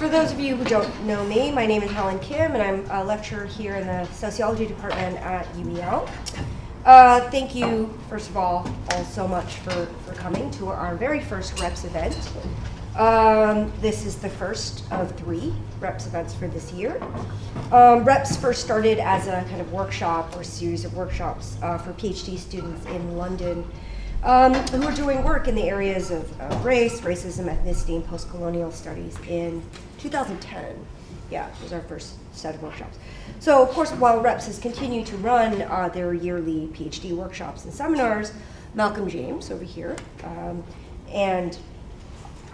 For those of you who don't know me, my name is Helen Kim, and I'm a lecturer here in the sociology department at UEL. Thank you, first of all so much for coming to our very first REPS event. This is the first of 3 REPS events for this year. REPS first started as a kind of workshop or series of workshops for PhD students in London who are doing work in the areas of race, racism, ethnicity, and post-colonial studies in 2010. Yeah, it was our first set of workshops. So, of course, while REPS has continued to run their yearly PhD workshops and seminars, Malcolm James over here, and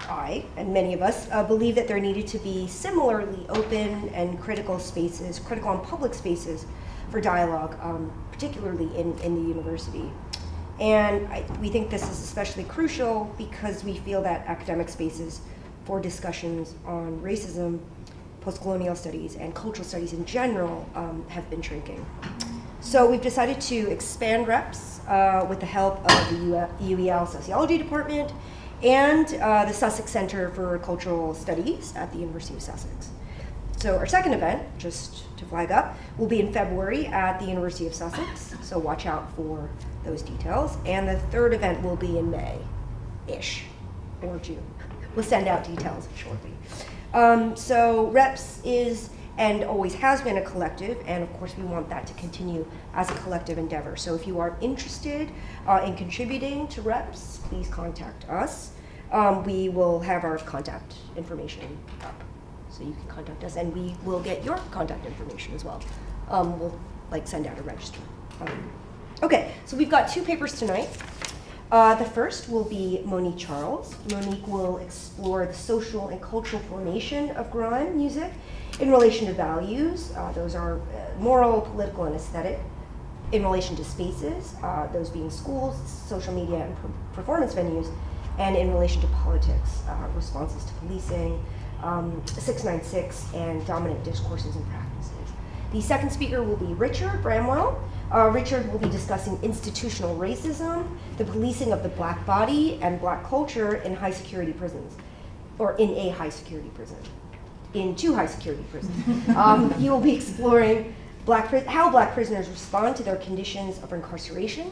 I, and many of us, believe that there needed to be similarly open and critical spaces, critical and public spaces for dialogue, particularly in the university. And we think this is especially crucial because we feel that academic spaces for discussions on racism, post-colonial studies, and cultural studies in general have been shrinking. So we've decided to expand REPS with the help of the UEL Sociology Department and the Sussex Center for Cultural Studies at the University of Sussex. So our second event, just to flag up, will be in February at the University of Sussex, so watch out for those details. And the third event will be in May-ish, or June. We'll send out details shortly. So REPS is and always has been a collective, and of course we want that to continue as a collective endeavor. So if you are interested in contributing to REPS, please contact us. We will have our contact information up, so you can contact us, and we will get your contact information as well. We'll send out a register. Okay, so we've got 2 papers tonight. The first will be Monique Charles. Monique will explore the social and cultural formation of grime music in relation to values. Those are moral, political, and aesthetic. In relation to spaces, those being schools, social media, and performance venues. And in relation to politics, responses to policing, 696, and dominant discourses and practices. The second speaker will be Richard Bramwell. Richard will be discussing institutional racism, the policing of the black body and black culture in high security prisons, or in a high security prison, in 2 high security prisons. He will be exploring how black prisoners respond to their conditions of incarceration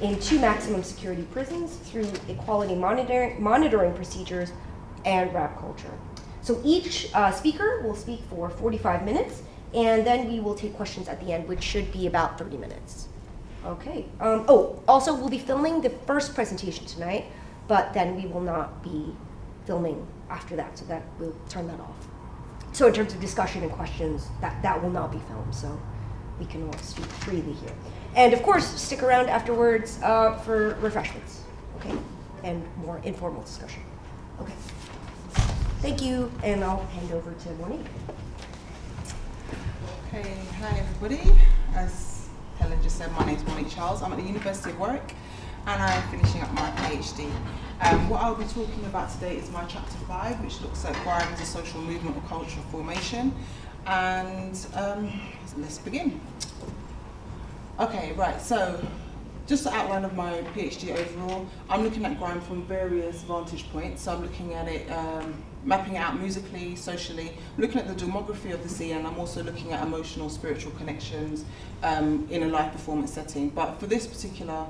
in 2 maximum security prisons through equality monitoring procedures and rap culture. So each speaker will speak for 45 minutes, and then we will take questions at the end, which should be about 30 minutes. Okay. Also, we'll be filming the first presentation tonight, but then we will not be filming after that, so that we'll turn that off. So in terms of discussion and questions, that will not be filmed, so we can all speak freely here. And of course, stick around afterwards for refreshments, okay? And more informal discussion. Okay. Thank you, and I'll hand over to Monique. Okay, hi everybody. As Helen just said, my name is Monique Charles. I'm at the University of Warwick and I'm finishing up my PhD. What I'll be talking about today is my chapter 5, which looks at grime as a social movement or cultural formation. And let's begin. Okay, right, so just the outline of my PhD overall, I'm looking at grime from various vantage points. So I'm looking at it, mapping it out musically, socially, looking at the demography of the scene, and I'm also looking at emotional, spiritual connections in a live performance setting. But for this particular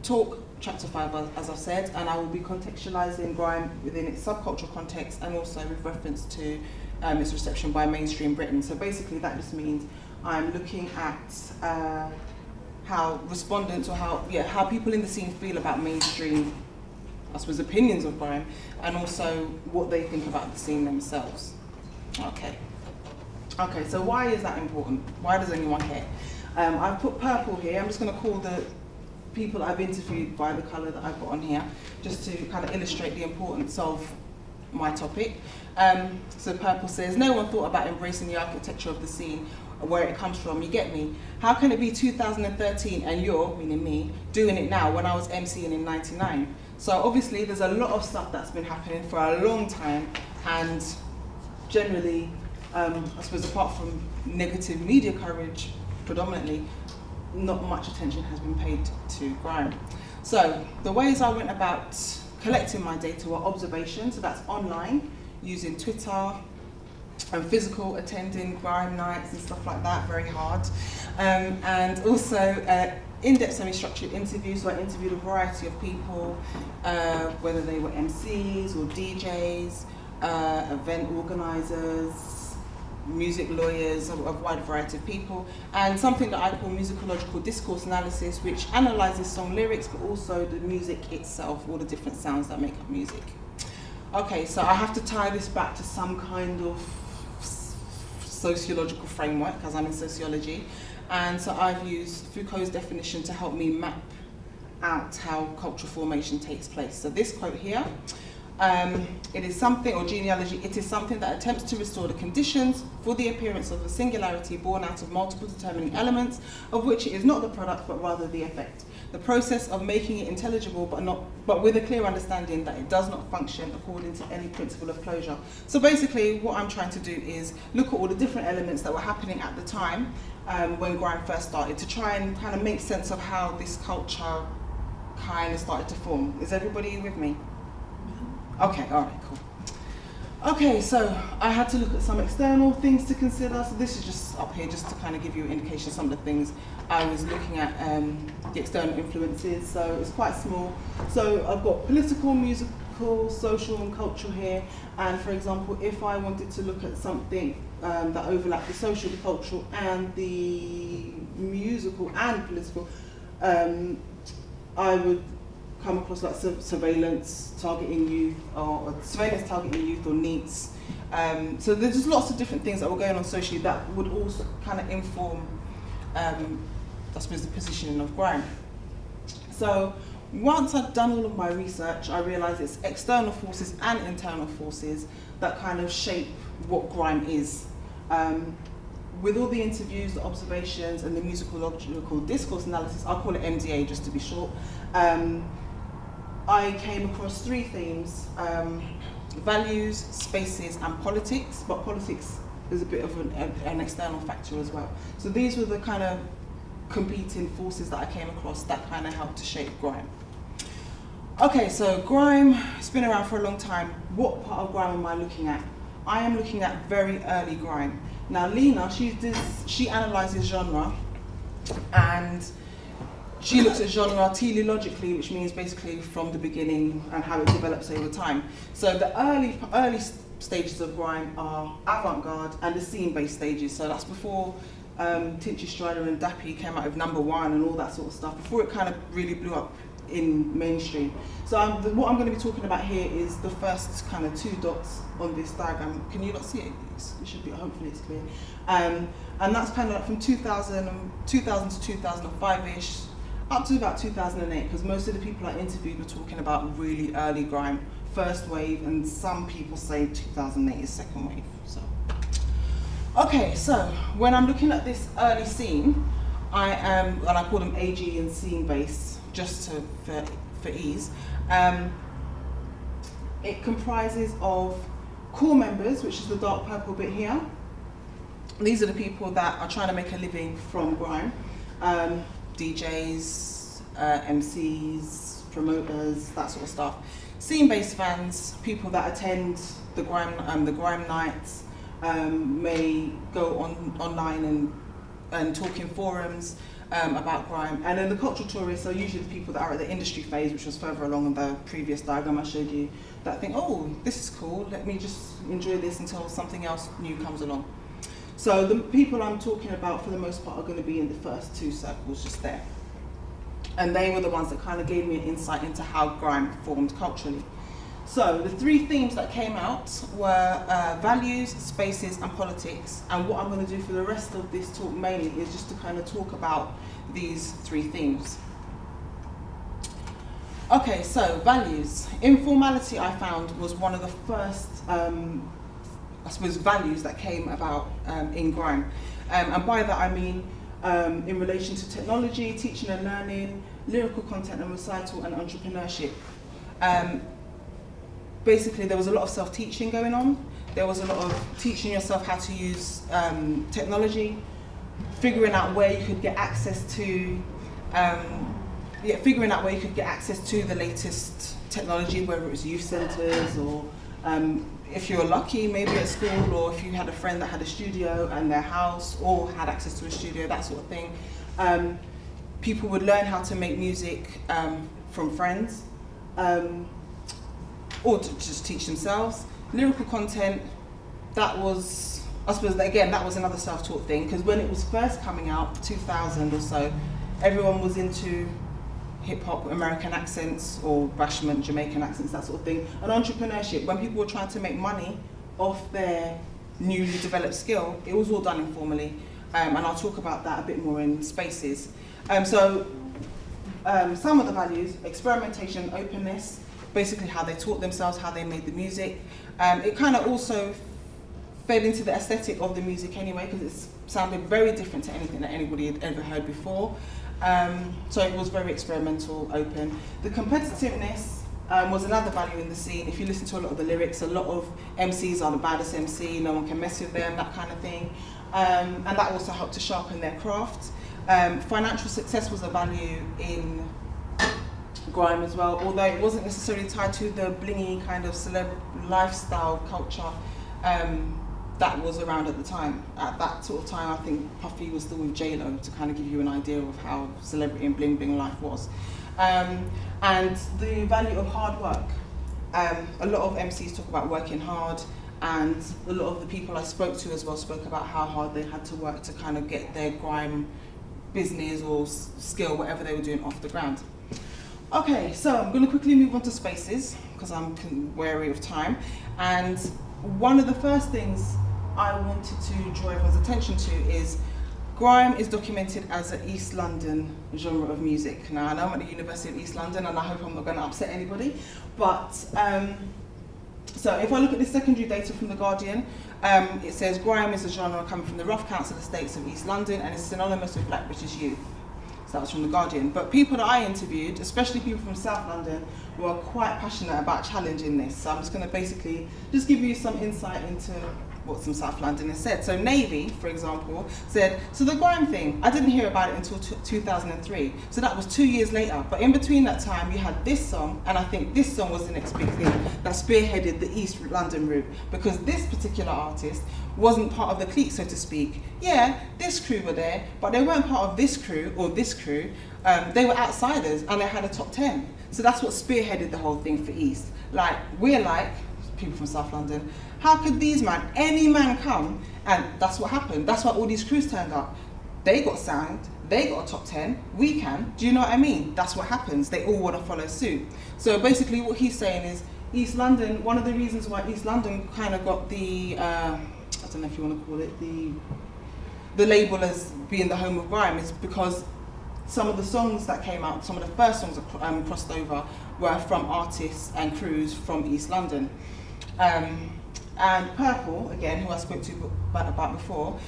talk, chapter 5, as I've said, and I will be contextualizing grime within its subcultural context and also with reference to its reception by mainstream Britain. So basically that just means I'm looking at how respondents or how people in the scene feel about mainstream, I suppose, opinions of grime, and also what they think about the scene themselves. Okay, so why is that important? Why does anyone care? I've put purple here. I'm just going to call the people I've interviewed by the colour that I've got on here, just to kind of illustrate the importance of my topic. So purple says, no one thought about embracing the architecture of the scene, where it comes from, you get me? How can it be 2013 and you're, meaning me, doing it now when I was MCing in 99? So obviously there's a lot of stuff that's been happening for a long time, and generally, I suppose apart from negative media coverage predominantly, not much attention has been paid to grime. So the ways I went about collecting my data were observation, so that's online, using Twitter and physical, attending Grime nights and stuff like that, very hard. And also in-depth semi-structured interviews, so I interviewed a variety of people, whether they were MCs or DJs, event organisers, music lawyers, a wide variety of people, and something that I call musicological discourse analysis, which analyses song lyrics but also the music itself, all the different sounds that make up music. Okay, so I have to tie this back to some kind of sociological framework, as I'm in sociology, and so I've used Foucault's definition to help me map out how cultural formation takes place. So this quote here, it is something, or genealogy, it is something that attempts to restore the conditions for the appearance of a singularity born out of multiple determining elements, of which it is not the product but rather the effect. The process of making it intelligible but with a clear understanding that it does not function according to any principle of closure. So basically what I'm trying to do is look at all the different elements that were happening at the time when grime first started, to try and kind of make sense of how this culture kind of started to form. Is everybody with me? Okay, all right, cool. Okay, so I had to look at some external things to consider. So this is just up here, just to kind of give you an indication of some of the things I was looking at, the external influences. So it's quite small. So I've got political, musical, social and cultural here. And for example, if I wanted to look at something that overlapped the social, the cultural and the musical and political, I would come across like surveillance targeting youth, or surveillance targeting youth, or NEETs. So there's just lots of different things that were going on socially that would also kind of inform, I suppose, the positioning of grime. So once I'd done all of my research, I realised it's external forces and internal forces that kind of shape what grime is. With all the interviews, the observations, and the musicological discourse analysis, I'll call it MDA just to be short, I came across three themes: values, spaces, and politics, but politics is a bit of an external factor as well. So these were the kind of competing forces that I came across that kind of helped to shape grime. Okay, so grime has been around for a long time. What part of grime am I looking at? I am looking at very early grime. Now Lena, she analyses genre, and she looks at genre teleologically, which means basically from the beginning and how it develops over time. So the early stages of grime are avant-garde and the scene-based stages. So that's before Tinchy Strider and Dappy came out with Number One and all that sort of stuff, before it kind of really blew up in mainstream. So what I'm going to be talking about here is the first kind of two dots on this diagram. Can you not see it? It should be, hopefully it's clear. And that's kind of like from 2000 to 2005-ish, up to about 2008, because most of the people I interviewed were talking about really early grime, first wave, and some people say 2008 is second wave. So, okay, so when I'm looking at this early scene, and I call them AG and scene based, just for ease. It comprises of core members, which is the dark purple bit here. These are the people that are trying to make a living from grime. DJs, MCs, promoters, that sort of stuff. Scene-based fans, people that attend the grime nights, may go online and talk in forums about grime. And then the cultural tourists are usually the people that are at the industry phase, which was further along in the previous diagram I showed you, that think, oh, this is cool, let me just enjoy this until something else new comes along. So the people I'm talking about for the most part are going to be in the first two circles just there. And they were the ones that kind of gave me an insight into how grime formed culturally. So the three themes that came out were values, spaces, and politics. And what I'm going to do for the rest of this talk mainly is just to kind of talk about these three themes. Okay, so values. Informality, I found, was one of the first, I suppose, values that came about in grime. And by that I mean in relation to technology, teaching and learning, lyrical content and recital, and entrepreneurship. Basically, there was a lot of self-teaching going on. There was a lot of teaching yourself how to use technology, figuring out where you could get access to, the latest technology, whether it was youth centres or if you were lucky, maybe at school, or if you had a friend that had a studio in their house or had access to a studio, that sort of thing. People would learn how to make music from friends, or to just teach themselves. Lyrical content, that was, I suppose, again, that was another self-taught thing, because when it was first coming out, 2000 or so, everyone was into hip-hop, American accents, or Bashment, Jamaican accents, that sort of thing. And entrepreneurship, when people were trying to make money off their newly developed skill, it was all done informally. And I'll talk about that a bit more in spaces. Some of the values: experimentation, openness, basically how they taught themselves, how they made the music. It kind of also fed into the aesthetic of the music anyway, because it sounded very different to anything that anybody had ever heard before. So it was very experimental, open. The competitiveness was another value in the scene. If you listen to a lot of the lyrics, a lot of MCs are the baddest MC, no one can mess with them, that kind of thing. And that also helped to sharpen their craft. Financial success was a value in grime as well, although it wasn't necessarily tied to the blingy kind of celeb lifestyle culture that was around at the time. At that sort of time, I think Puffy was still with J-Lo, to kind of give you an idea of how celebrity and bling bling life was. And the value of hard work. A lot of MCs talk about working hard, and a lot of the people I spoke to as well spoke about how hard they had to work to kind of get their grime business or skill, whatever they were doing, off the ground. Okay, so I'm going to quickly move on to spaces, because I'm wary of time. And one of the first things I wanted to draw everyone's attention to is grime is documented as an East London genre of music. Now, I know I'm at the University of East London, and I hope I'm not going to upset anybody, but so if I look at the secondary data from The Guardian, it says grime is a genre coming from the rough council estates of East London and is synonymous with Black British youth. So that was from The Guardian. But people that I interviewed, especially people from South London, were quite passionate about challenging this. So I'm just going to basically just give you some insight into what some South Londoners said. So Navy, for example, said, so the grime thing, I didn't hear about it until 2003. So that was 2 years later. But in between that time, you had this song, and I think this song was the next big thing that spearheaded the East London route, because this particular artist wasn't part of the clique, so to speak. Yeah, this crew were there, but they weren't part of this crew or this crew. They were outsiders, and they had a top 10. So that's what spearheaded the whole thing for East. Like, we're like, people from South London, how could these man, any man come? And that's what happened. That's why all these crews turned up. They got signed, they got a top 10, we can. Do you know what I mean? That's what happens. They all want to follow suit. So basically what he's saying is, East London, one of the reasons why East London kind of got the, I don't know if you want to call it, the label as being the home of grime, is because some of the songs that came out, some of the first songs that crossed over, were from artists and crews from East London. And Purple, again, who I spoke to about before,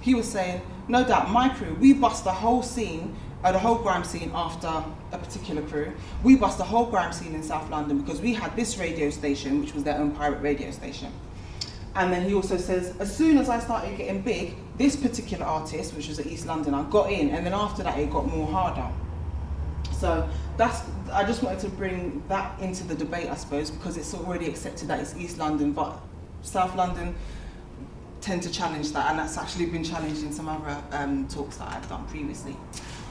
he was saying, no doubt, my crew, we bust the whole scene, the whole grime scene after a particular crew. We bust the whole grime scene in South London because we had this radio station, which was their own pirate radio station. And then he also says, as soon as I started getting big, this particular artist, which was at East London, I got in, and then after that it got more harder. So I just wanted to bring that into the debate, I suppose, because it's already accepted that it's East London, but South London tend to challenge that, and that's actually been challenged in some other talks that I've done previously.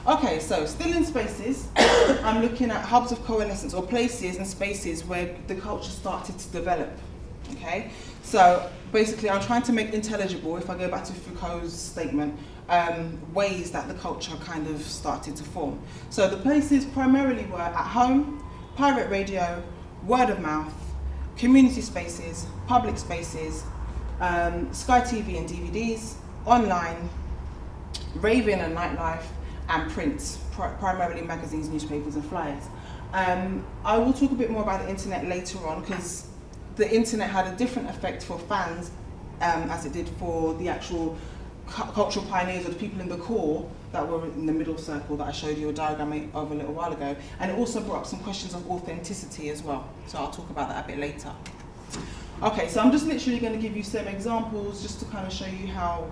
Okay, so still in spaces, I'm looking at hubs of coalescence, or places and spaces where the culture started to develop. Okay, so basically I'm trying to make intelligible, if I go back to Foucault's statement, ways that the culture kind of started to form. So the places primarily were at home, pirate radio, word of mouth, community spaces, public spaces, Sky TV and DVDs, online, raving and nightlife, and print, primarily magazines, newspapers and flyers. I will talk a bit more about the internet later on, because the internet had a different effect for fans as it did for the actual cultural pioneers, or the people in the core that were in the middle circle that I showed you a diagram of a little while ago. And it also brought up some questions of authenticity as well. So I'll talk about that a bit later. Okay, so I'm just literally going to give you some examples just to kind of show you how,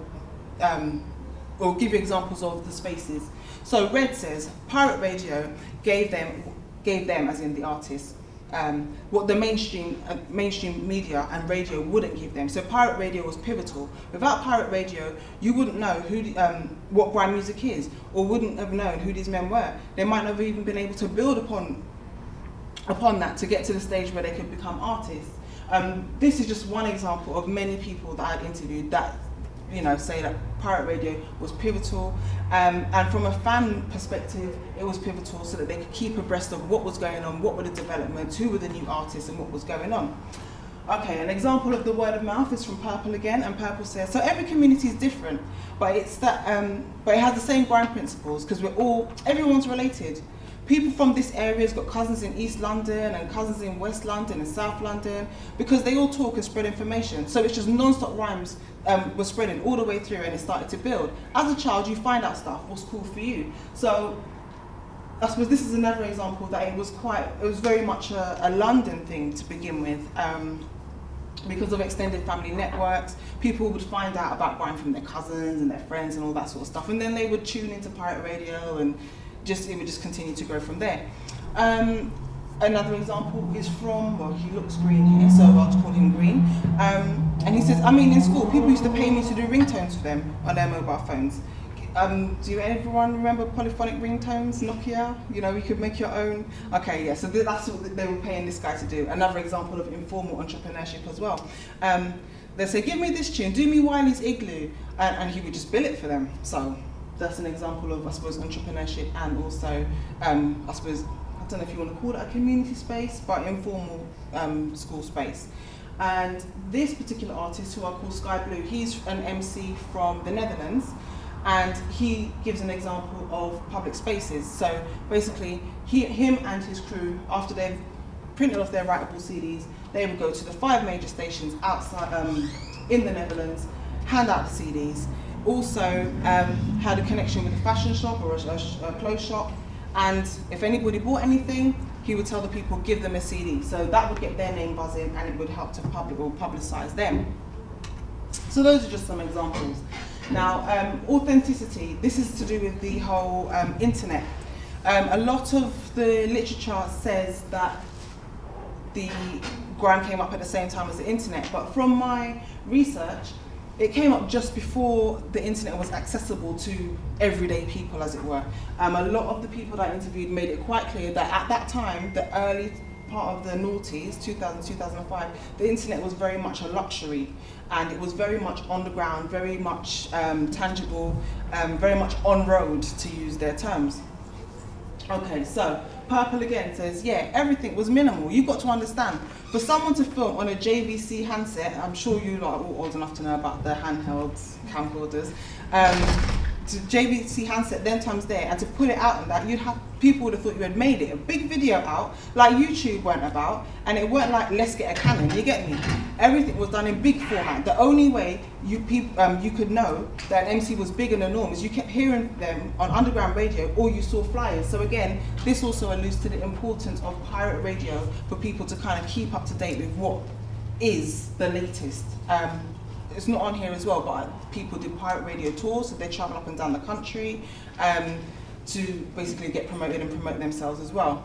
or give you examples of the spaces. So Red says, pirate radio gave them, as in the artists, what the mainstream media and radio wouldn't give them. So pirate radio was pivotal. Without pirate radio, you wouldn't know what grime music is, or wouldn't have known who these men were. They might not have even been able to build upon that to get to the stage where they could become artists. This is just one example of many people that I've interviewed that say that pirate radio was pivotal, and from a fan perspective it was pivotal so that they could keep abreast of what was going on, what were the developments, who were the new artists and what was going on. Okay, an example of the word of mouth is from Purple again, and Purple says, so every community is different, but it's that but it has the same grime principles because everyone's related. People from this area's got cousins in East London and cousins in West London and South London, because they all talk and spread information. So it's just non-stop rhymes were spreading all the way through, and it started to build. As a child, you find out stuff, what's cool for you. So I suppose this is another example that it was very much a London thing to begin with. Because of extended family networks, people would find out about grime from their cousins and their friends and all that sort of stuff, and then they would tune into pirate radio, and it would just continue to grow from there. Another example is from, well, he looks green here, so I'll just call him Green. And he says, in school, people used to pay me to do ringtones for them on their mobile phones. Do everyone remember polyphonic ringtones, Nokia? You could make your own. Okay, yeah, so that's what they were paying this guy to do. Another example of informal entrepreneurship as well. They say, give me this tune, do me Wiley's Igloo, and he would just bill it for them. So that's an example of, I suppose, entrepreneurship, and also, I don't know if you want to call it a community space, but informal school space. And this particular artist, who I call Sky Blue, he's an MC from the Netherlands, and he gives an example of public spaces. So basically, him and his crew, after they've printed off their writable CDs, they would go to the 5 major stations outside in the Netherlands, hand out the CDs. Also had a connection with a fashion shop or a clothes shop, and if anybody bought anything, he would tell the people, give them a CD. So that would get their name buzzing, and it would help to publicize them. So those are just some examples. Now, authenticity, this is to do with the whole internet. A lot of the literature says that the grime came up at the same time as the internet, but from my research, it came up just before the internet was accessible to everyday people, as it were. A lot of the people that I interviewed made it quite clear that at that time, the early part of the noughties, 2000, 2005, the internet was very much a luxury, and it was very much on the ground, very much tangible, very much on road, to use their terms. Okay, so Purple again says, yeah, everything was minimal. You've got to understand, for someone to film on a JVC handset, I'm sure you lot are all old enough to know about the handheld camcorders, to JVC handset, then times there, and to put it out on that, people would have thought you had made it. A big video out, like YouTube weren't about, and it weren't like, let's get a Canon, you get me? Everything was done in big format. The only way you could know that an MC was big and the norm is you kept hearing them on underground radio, or you saw flyers. So again, this also alludes to the importance of pirate radio for people to kind of keep up to date with what is the latest. It's not on here as well, but people do pirate radio tours, so they travel up and down the country to basically get promoted and promote themselves as well.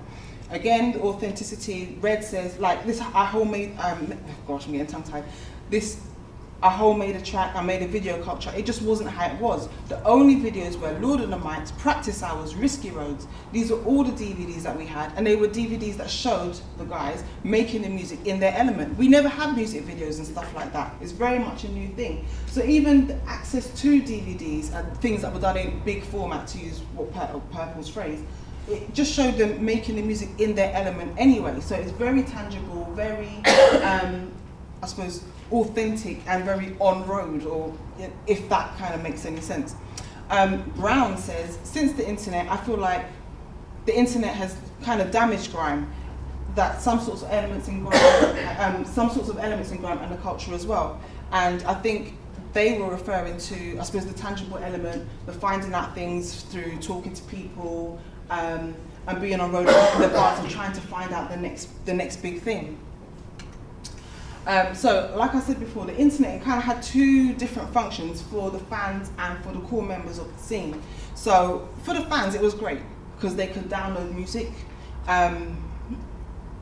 Again, the authenticity, Red says, like this, I whole made, gosh, I'm getting tongue-tied. I whole made a track, I made a video culture, it just wasn't how it was. The only videos were Lord of the Mics, Practice Hours, Risky Roads. These were all the DVDs that we had, and they were DVDs that showed the guys making the music in their element. We never had music videos and stuff like that. It's very much a new thing. So even the access to DVDs and things that were done in big format, to use what Purple's phrase, it just showed them making the music in their element anyway. So it's very tangible, very, I suppose, authentic and very on-road, or if that kind of makes any sense. Brown says, since the internet, I feel like the internet has kind of damaged grime, that some sorts of elements in grime, and the culture as well. And I think they were referring to, I suppose, the tangible element, the finding out things through talking to people, and being on road in the bars and trying to find out the next big thing. So, like I said before, the internet kind of had two different functions for the fans and for the core members of the scene. So, for the fans, it was great because they could download music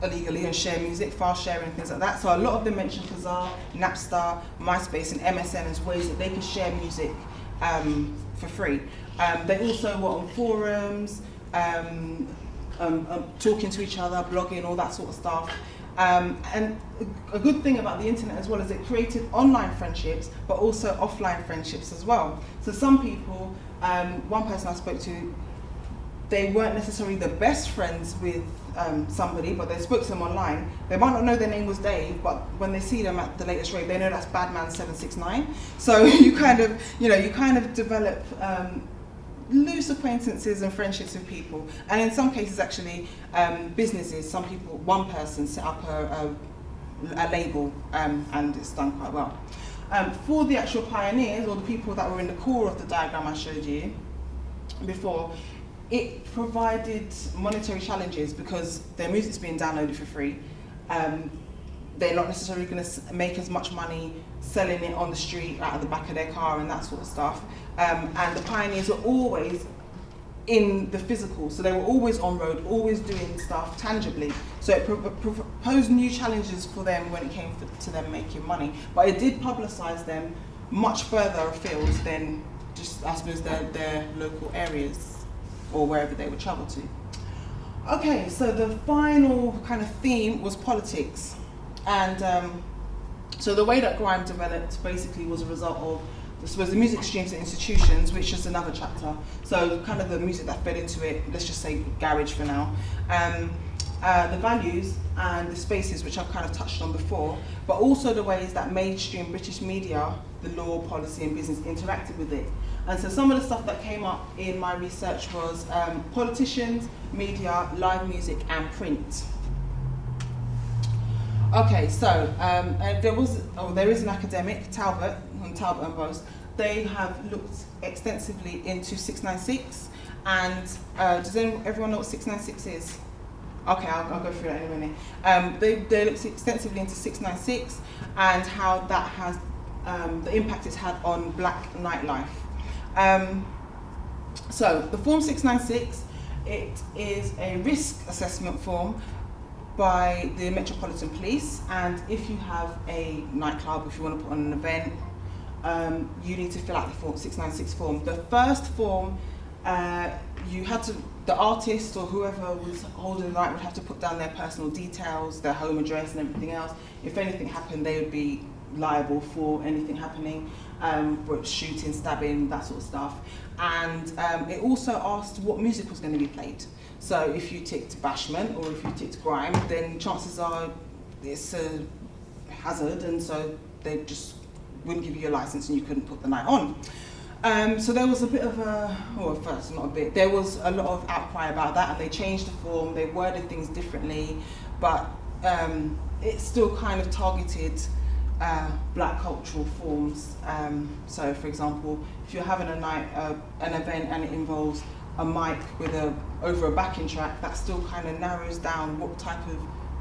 illegally and share music, file sharing and things like that. So a lot of them mentioned Kazaa, Napster, MySpace and MSN as ways that they could share music for free. They also were on forums, talking to each other, blogging, all that sort of stuff. And a good thing about the internet as well is it created online friendships, but also offline friendships as well. So some people, one person I spoke to, they weren't necessarily the best friends with somebody, but they spoke to them online. They might not know their name was Dave, but when they see them at the latest rave, they know that's Badman 769. So you kind of develop loose acquaintances and friendships with people, and in some cases actually businesses. Some people, one person set up a label, and it's done quite well. For the actual pioneers, or the people that were in the core of the diagram I showed you before, it provided monetary challenges because their music's being downloaded for free. They're not necessarily going to make as much money selling it on the street out of the back of their car and that sort of stuff. And the pioneers were always in the physical, so they were always on road, always doing stuff tangibly. So it proposed new challenges for them when it came to them making money. But it did publicise them much further afield than just, I suppose, their local areas or wherever they would travel to. Okay, so the final kind of theme was politics. And so the way that grime developed basically was a result of, I suppose, the music streams at institutions, which is another chapter. So kind of the music that fed into it, let's just say garage for now. The values and the spaces, which I've kind of touched on before, but also the ways that mainstream British media, the law, policy and business interacted with it. And so some of the stuff that came up in my research was politicians, media, live music and print. Okay, so there is an academic, Talbot, on Talbot and Post. They have looked extensively into 696, and does everyone know what 696 is? Okay, I'll go through that in a minute. They looked extensively into 696 and how that has, the impact it's had on black nightlife. So the form 696, it is a risk assessment form by the Metropolitan Police, and if you have a nightclub, if you want to put on an event, you need to fill out the form 696 form. The first form, you had to, the artist or whoever was holding the night would have to put down their personal details, their home address and everything else. If anything happened, they would be liable for anything happening, shooting, stabbing, that sort of stuff. And it also asked what music was going to be played. So if you ticked bashment or if you ticked grime, then chances are it's a hazard, and so they just wouldn't give you a license and you couldn't put the night on. So there was a bit of first, not a bit, there was a lot of outcry about that, and they changed the form, they worded things differently, but it still kind of targeted black cultural forms. So for example, if you're having a night, an event and it involves a mic with over a backing track, that still kind of narrows down what type of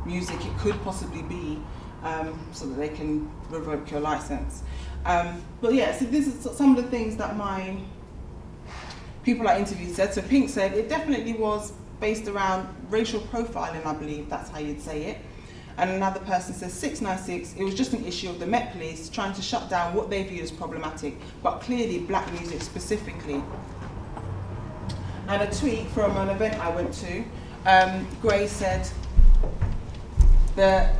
music it could possibly be, so that they can revoke your license. But yeah, so this is some of the things that my people I interviewed said. So Pink said it definitely was based around racial profiling, I believe that's how you'd say it. And another person says 696, it was just an issue of the Met Police trying to shut down what they viewed as problematic, but clearly black music specifically. And a tweet from an event I went to, Gray said the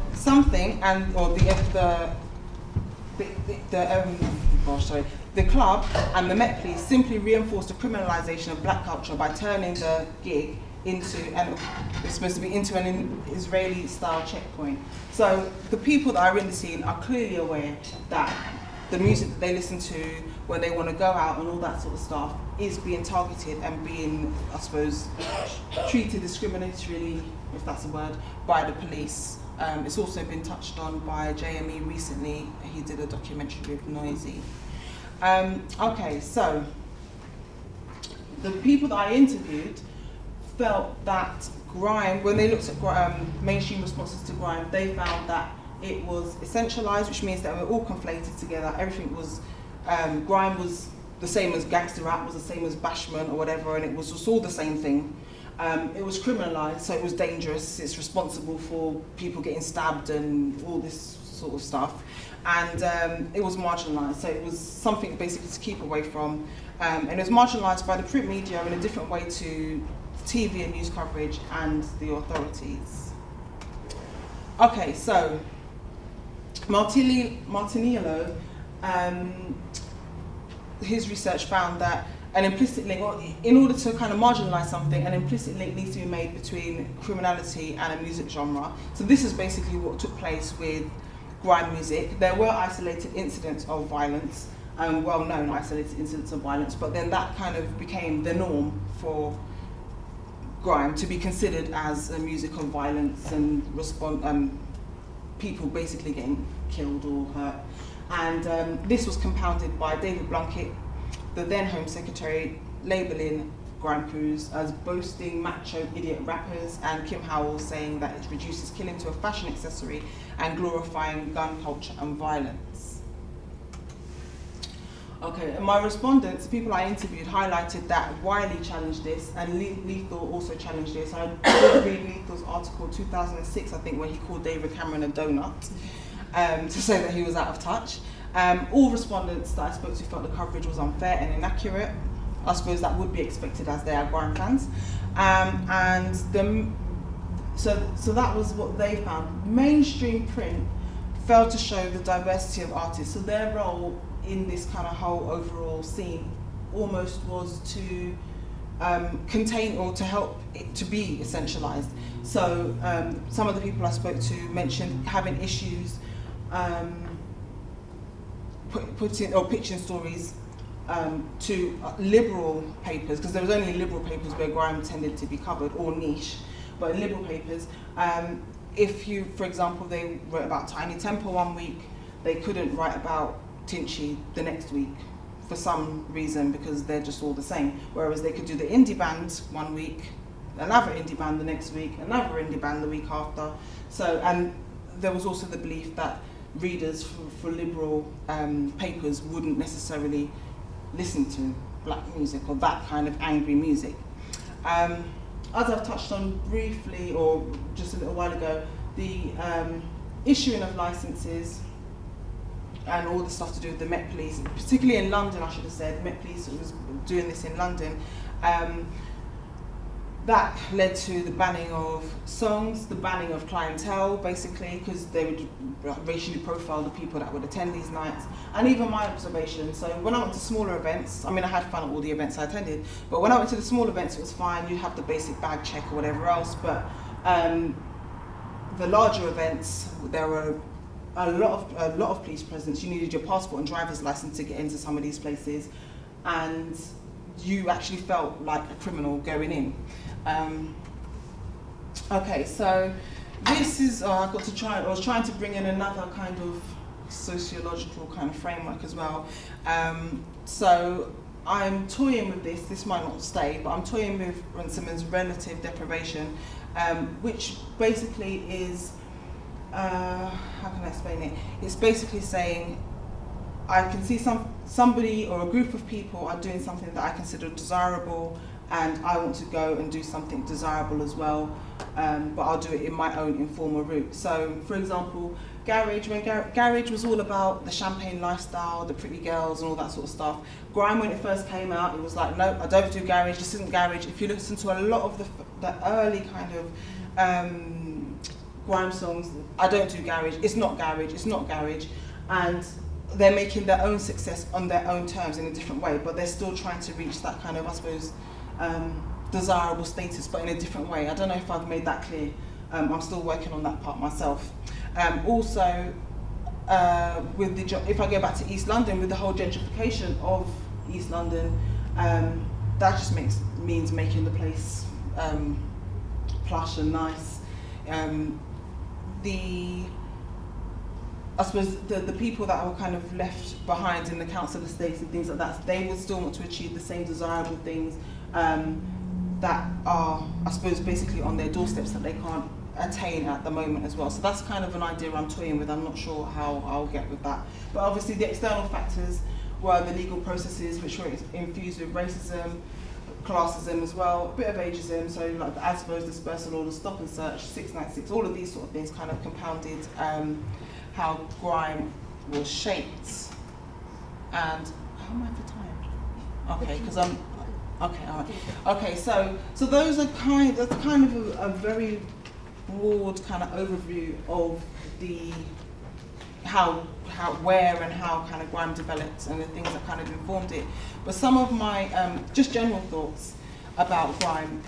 club and the Met Police simply reinforced the criminalisation of black culture by turning the gig into, and it's supposed to be into an Israeli-style checkpoint. So the people that are in the scene are clearly aware that the music that they listen to when they want to go out and all that sort of stuff is being targeted and being, I suppose, treated discriminatorily, if that's a word, by the police. It's also been touched on by JME recently. He did a documentary with Noisy. Okay, so the people that I interviewed felt that grime, when they looked at mainstream responses to grime, they found that it was essentialized, which means that they were all conflated together. Everything was, grime was the same as gangster rap, was the same as bashment or whatever, and it was just all the same thing. It was criminalised, so it was dangerous. It's responsible for people getting stabbed and all this sort of stuff. And it was marginalised, so it was something basically to keep away from. And it was marginalised by the print media in a different way to TV and news coverage and the authorities. Okay, so Martiniello, his research found that an implicit link, or in order to kind of marginalise something, an implicit link needs to be made between criminality and a music genre. So this is basically what took place with grime music. There were isolated incidents of violence, well-known isolated incidents of violence, but then that kind of became the norm for grime to be considered as a music of violence and people basically getting killed or hurt. And this was compounded by David Blunkett, the then Home Secretary, labelling grime crews as boasting macho idiot rappers, and Kim Howell saying that it reduces killing to a fashion accessory and glorifying gun culture and violence. Okay, and my respondents, people I interviewed, highlighted that Wiley challenged this and Lethal also challenged this. I did read Lethal's article 2006, I think, where he called David Cameron a donut to say that he was out of touch. All respondents that I spoke to felt the coverage was unfair and inaccurate. I suppose that would be expected as they are grime fans. So that was what they found. Mainstream print failed to show the diversity of artists. So their role in this kind of whole overall scene almost was to contain or to help it to be essentialized. So some of the people I spoke to mentioned having issues pitching stories to liberal papers, because there was only liberal papers where grime tended to be covered, or niche, but in liberal papers, if you, for example, they wrote about Tiny Temper one week, they couldn't write about Tinchy the next week for some reason, because they're just all the same. Whereas they could do the indie band one week, another indie band the next week, another indie band the week after. So, and there was also the belief that readers for liberal papers wouldn't necessarily listen to black music or that kind of angry music. As I've touched on briefly, or just a little while ago, the issuing of licenses and all the stuff to do with the Met Police, particularly in London, I should have said, Met Police was doing this in London. That led to the banning of songs, the banning of clientele, basically, because they would racially profile the people that would attend these nights. And even my observation, so when I went to smaller events, I mean, I had fun at all the events I attended, but when I went to the small events, it was fine. You have the basic bag check or whatever else, but the larger events, there were a lot of police presence. You needed your passport and driver's license to get into some of these places, and you actually felt like a criminal going in. Okay, so this is, I was trying to bring in another kind of sociological kind of framework as well. So I'm toying with this might not stay, but I'm toying with Runciman's relative deprivation, which basically is, how can I explain it? It's basically saying, I can see somebody or a group of people are doing something that I consider desirable, and I want to go and do something desirable as well, but I'll do it in my own informal route. So, for example, garage, when garage was all about the champagne lifestyle, the pretty girls and all that sort of stuff. Grime, when it first came out, it was like, no, I don't do garage, this isn't garage. If you listen to a lot of the early kind of grime songs, I don't do garage, it's not garage, it's not garage. And they're making their own success on their own terms in a different way, but they're still trying to reach that kind of, I suppose, desirable status, but in a different way. I don't know if I've made that clear. I'm still working on that part myself. Also, with if I go back to East London, with the whole gentrification of East London, that just means making the place plush and nice. I suppose the people that were kind of left behind in the council estates and things like that, they would still want to achieve the same desirable things that are, I suppose, basically on their doorsteps that they can't attain at the moment as well. So that's kind of an idea I'm toying with. I'm not sure how I'll get with that. But obviously the external factors were the legal processes which were infused with racism, classism as well, a bit of ageism, so like the ASBO's dispersal order, stop and search, 696, all of these sort of things kind of compounded how grime was shaped. And how am I for time? Okay, because I'm okay. All right. Okay, so those are that's kind of a very broad kind of overview of the where and how kind of grime developed and the things that kind of informed it. But some of my just general thoughts about grime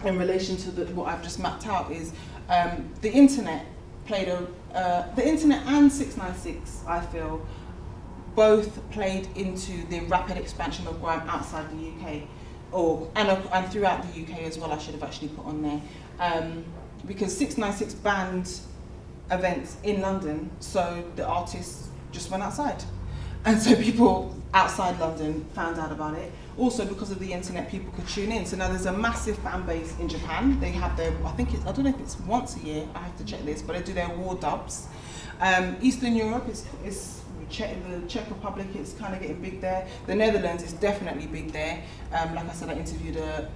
in relation to what I've just mapped out is the internet played the internet and 696, I feel, both played into the rapid expansion of grime outside the UK, and throughout the UK as well. I should have actually put on there, because 696 banned events in London, so the artists just went outside, and so people outside London found out about it. Also, because of the internet, people could tune in. So now there's a massive fan base in Japan. They have their, I don't know if it's once a year, I have to check this, but they do their war dubs. Eastern Europe is the Czech Republic, it's kind of getting big there. The Netherlands is definitely big there. Like I said, I interviewed a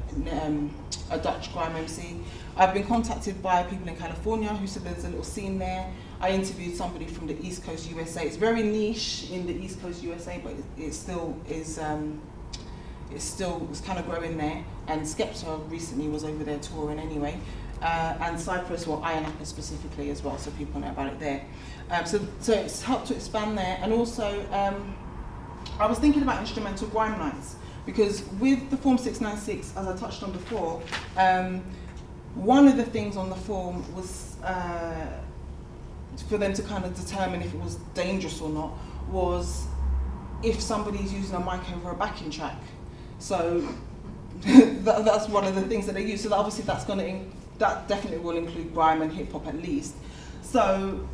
Dutch grime MC. I've been contacted by people in California who said there's a little scene there. I interviewed somebody from the East Coast USA. It's very niche in the East Coast USA, but it still is. It's kind of growing there. And Skepta recently was over there touring anyway. And Cyprus, well, Iron Apple specifically as well, so people know about it there. So it's helped to expand there. And also, I was thinking about instrumental grime nights, because with the Form 696, as I touched on before, one of the things on the form was for them to kind of determine if it was dangerous or not, was if somebody's using a mic over a backing track. So that's one of the things that they use. So that obviously that definitely will include grime and hip hop at least. So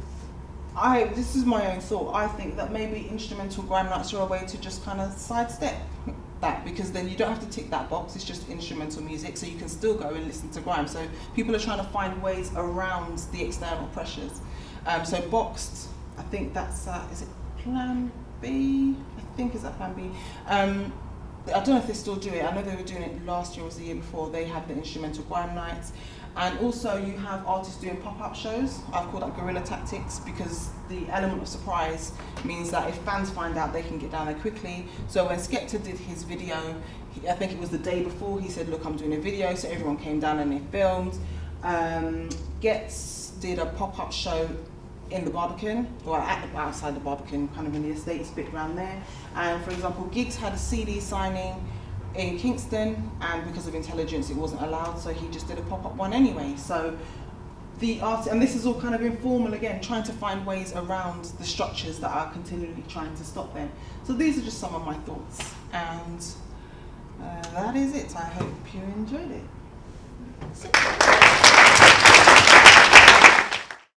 this is my own thought. I think that maybe instrumental grime nights are a way to just kind of sidestep that, because then you don't have to tick that box. It's just instrumental music, so you can still go and listen to grime. So people are trying to find ways around the external pressures. So boxed, I think that's is it Plan B? I think is that Plan B. I don't know if they still do it. I know they were doing it last year or the year before. They had the instrumental grime nights. And also you have artists doing pop-up shows. I've called that guerrilla tactics, because the element of surprise means that if fans find out, they can get down there quickly. So when Skepta did his video, I think it was the day before, he said, look, I'm doing a video. So everyone came down and they filmed. Gets did a pop-up show in the Barbican, or outside the Barbican, kind of in the estates bit around there. And for example, Giggs had a CD signing in Kingston, and because of intelligence it wasn't allowed, so he just did a pop-up one anyway. So the art, and this is all kind of informal again, trying to find ways around the structures that are continually trying to stop them. So these are just some of my thoughts, and that is it. I hope you enjoyed it. That's it.